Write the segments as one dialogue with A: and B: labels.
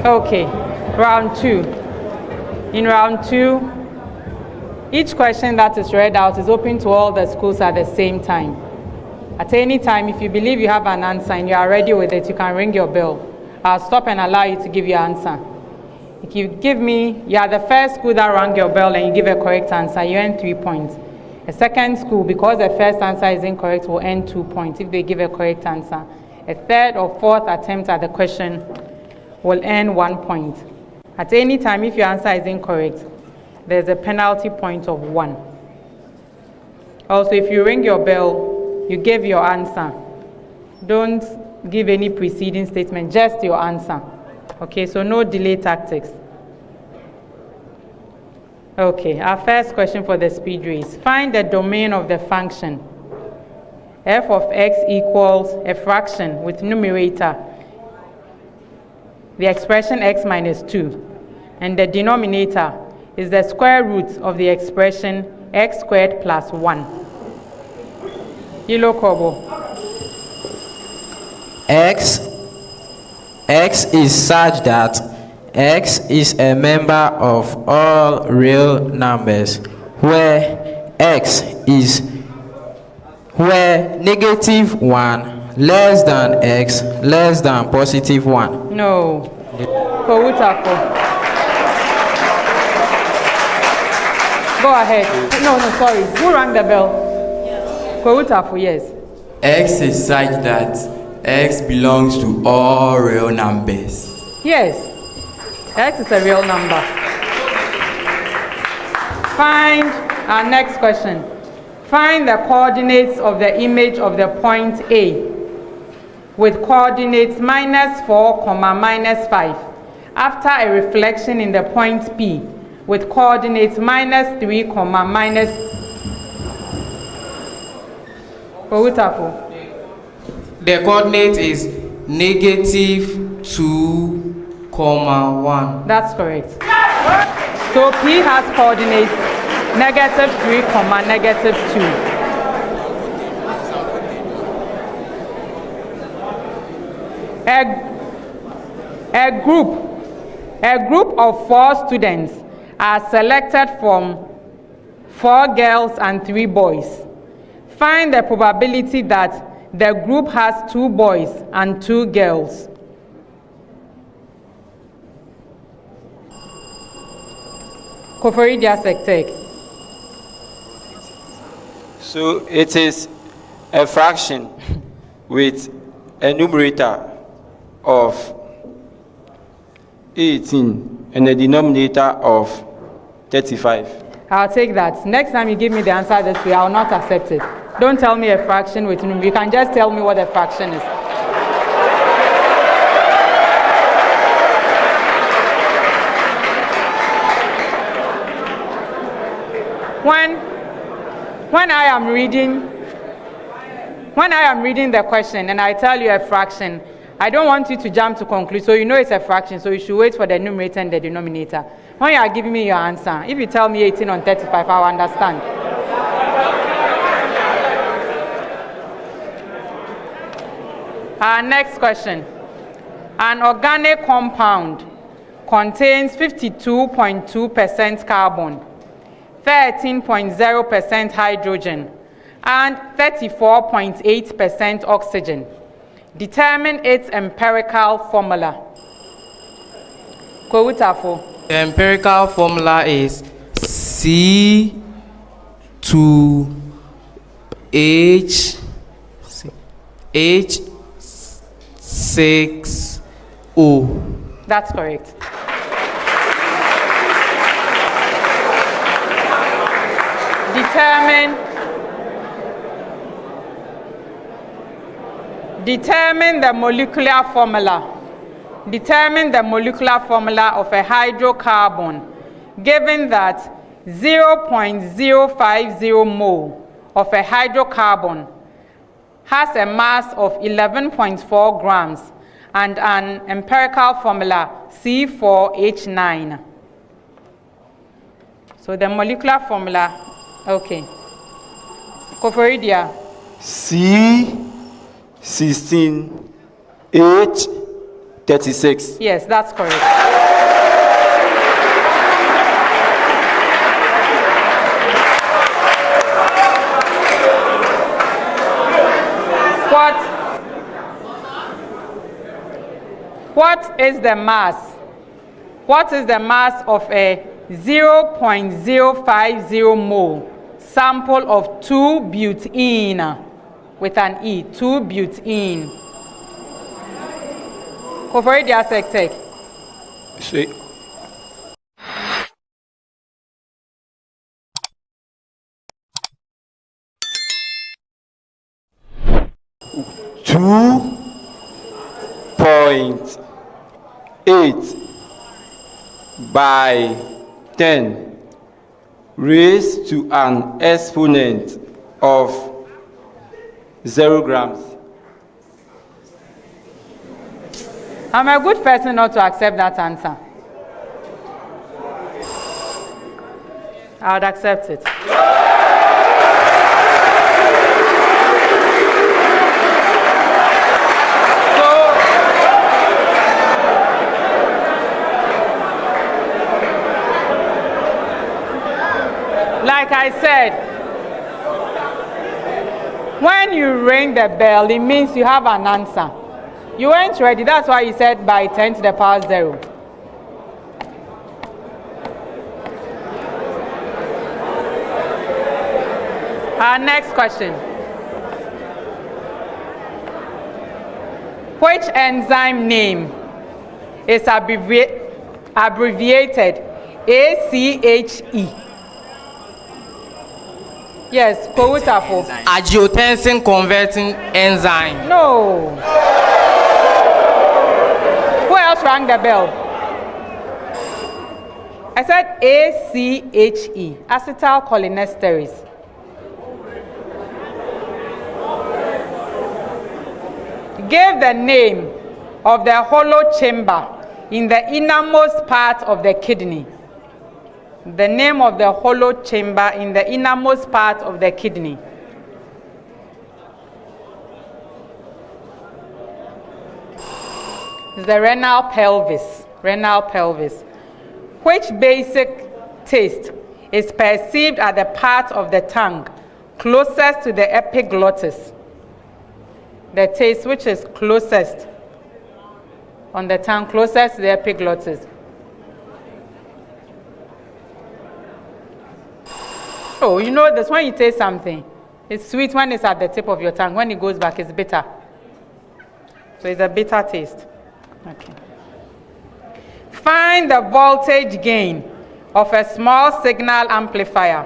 A: Okay, round 2. In round 2, each question that is read out is open to all the schools at the same time. At any time, if you believe you have an answer and you are ready with it, you can ring your bell. I'll stop and allow you to give your answer. If you are the first school that rang your bell and you give a correct answer, you earn 3 points. A second school, because the first answer is incorrect, will earn 2 points if they give a correct answer. A third or fourth attempt at the question will earn 1 point. At any time, if your answer is incorrect, there's a penalty point of 1. Also, if you ring your bell, you give your answer. Don't give any preceding statement, just your answer. Okay, so no delay tactics. Okay, our first question for the speed race. Find the domain of the function f of x equals a fraction with numerator, the expression x minus 2, and the denominator is the square root of the expression x squared plus 1. Yellow Kobo.
B: X is such that x is a member of all real numbers where negative 1 less than x less than positive 1.
A: No. Kwahu Tafo. Go ahead. No, sorry. Who rang the bell? Kwahu Tafo, yes.
C: X is such that x belongs to all real numbers.
A: Yes. X is a real number. Find our next question. Find the coordinates of the image of the point A with coordinates -4, -5 after a reflection in the point P with coordinates -3, Kwahu Tafo.
C: The coordinate is -2, 1.
A: That's correct. So P has coordinates -3, -2. A group of 4 students are selected from 4 girls and 3 boys. Find the probability that the group has 2 boys and 2 girls. Koforidua Sectek.
D: So it is a fraction with a numerator of 18 and a denominator of 35.
A: I'll take that. Next time you give me the answer this way, I will not accept it. Don't tell me a fraction with numerator. You can just tell me what a fraction is. When I am reading the question and I tell you a fraction, I don't want you to jump to conclude. So you know it's a fraction, so you should wait for the numerator and the denominator. When you are giving me your answer, if you tell me 18 on 35, I'll understand. Our next question. An organic compound contains 52.2% carbon, 13.0% hydrogen, and 34.8% oxygen. Determine its empirical formula. Kwahu Tafo.
C: The empirical formula is C2H6O.
A: That's correct. Determine the molecular formula. Determine the molecular formula of a hydrocarbon, given that 0.050 mole of a hydrocarbon has a mass of 11.4 grams and an empirical formula C4H9. So the molecular formula, okay. C16H13
D: 36.
A: Yes, that's correct. What is the mass? What is the mass of a 0.050 mole sample of 2-butene with an E, 2-butene? Koforidua Sectec.
D: See. Two point 8 by 10 raised to an exponent of 0 grams.
A: I'm a good person not to accept that answer. I would accept it. Like I said, when you ring the bell, it means you have an answer. You weren't ready. That's why you said by 10 to the power 0. Our next question. Which enzyme name is abbreviated ACHE? Yes, Kwahu Tafo.
E: Angiotensin converting enzyme.
A: No. Who else rang the bell? I said ACHE, acetylcholinesterase. Give the name of the hollow chamber in the innermost part of the kidney. The name of the hollow chamber in the innermost part of the kidney. It's the renal pelvis. Renal pelvis. Which basic taste is perceived at the part of the tongue closest to the epiglottis? The taste which is closest on the tongue, closest to the epiglottis. Oh, you know this, when you taste something, it's sweet when it's at the tip of your tongue. When it goes back, it's bitter. So it's a bitter taste. Okay. Find the voltage gain of a small signal amplifier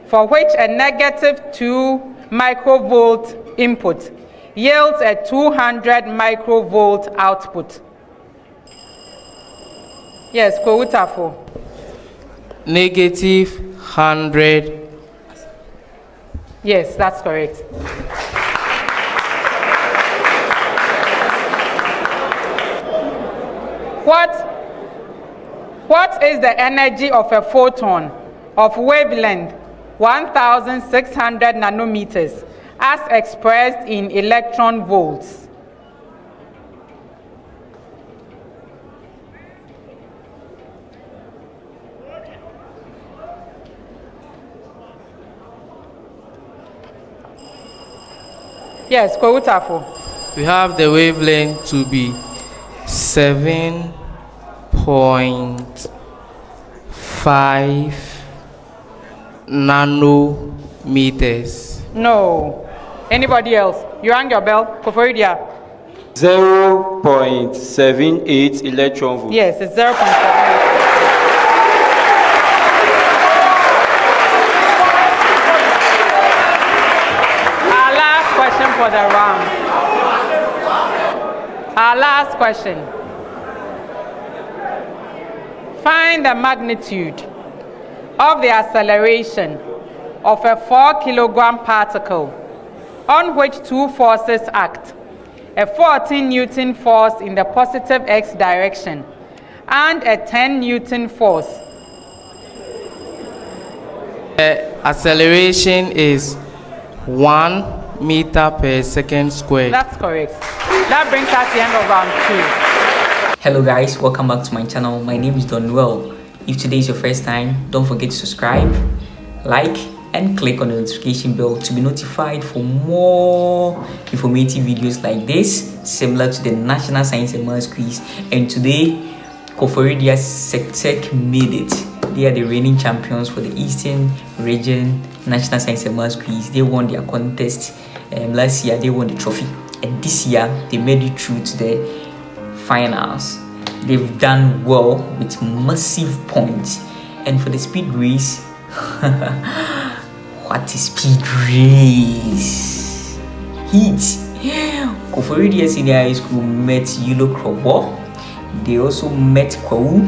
A: for which a -2 microvolt input yields a 200 microvolt output. Yes, Kwahu Tafo.
E: -100.
A: Yes, that's correct. What is the energy of a photon of wavelength 1,600 nanometers as expressed in electron volts? Yes, Kwahu Tafo.
E: We have the wavelength to be 7.5 nanometers.
A: No. Anybody else? You rang your bell? Koforidua.
D: 0.78 electron volts.
A: Yes, it's 0.78. Our last question for the round. Our last question. Find the magnitude of the acceleration of a 4-kilogram particle on which two forces act, a 14-Newton force in the positive x direction and a 10-Newton force.
E: The acceleration is 1 meter per second squared.
A: That's correct. That brings us to the end of round 2.
F: Hello guys, welcome back to my channel. My name is Donwell. If today is your first time, don't forget to subscribe, like, and click on the notification bell to be notified for more informative videos like this, similar to the National Science and Maths quiz. And today, Koforidua SHTS made it. They are the reigning champions for the Eastern Region National Science and Maths quiz. They won their contest last year. They won the trophy, and this year they made it through to the finals. They've done well with massive points. And for the speed race, what is speed race? Heat. Koforidua Senior High School met Akro. They also met Kwahu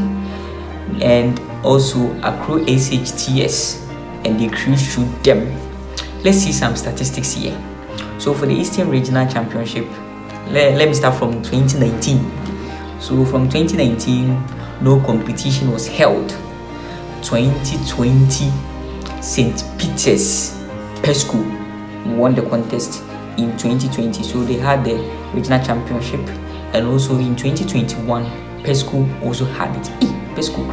F: and also Akro SHTS, and they cruised through them. Let's see some statistics here. So for the Eastern Regional Championship, let me start from 2019. So from 2019, no competition was held. 2020, St. Peter's Pesco won the contest in 2020. So they had the regional championship, and also in 2021, Pesco also had it. Pesco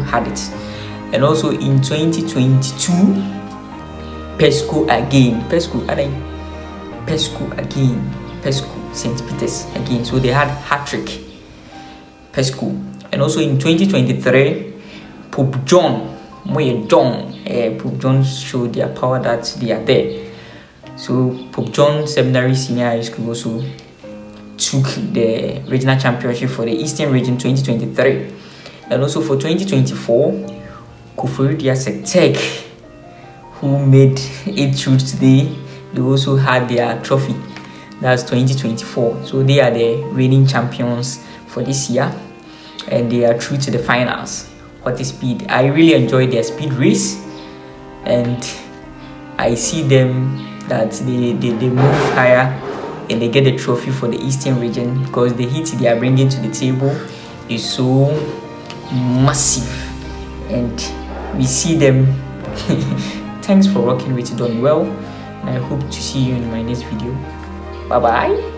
F: had it. And also in 2022, Pesco St. Peter's again. So they had hat-trick, Pesco. And also in 2023, Pope John showed their power that they are there. So Pope John Seminary Senior High School also took the regional championship for the Eastern Region 2023. And also for 2024, Koforidua SHTS, who made it through today, they also had their trophy. That's 2024. So they are the reigning champions for this year, and they are through to the finals. What is speed? I really enjoyed their speed race, and I see them that they move higher and they get the trophy for the Eastern region, because the heat they are bringing to the table is so massive, and we see them. Thanks for rocking with Donwell, and I hope to see you in my next video. Bye bye.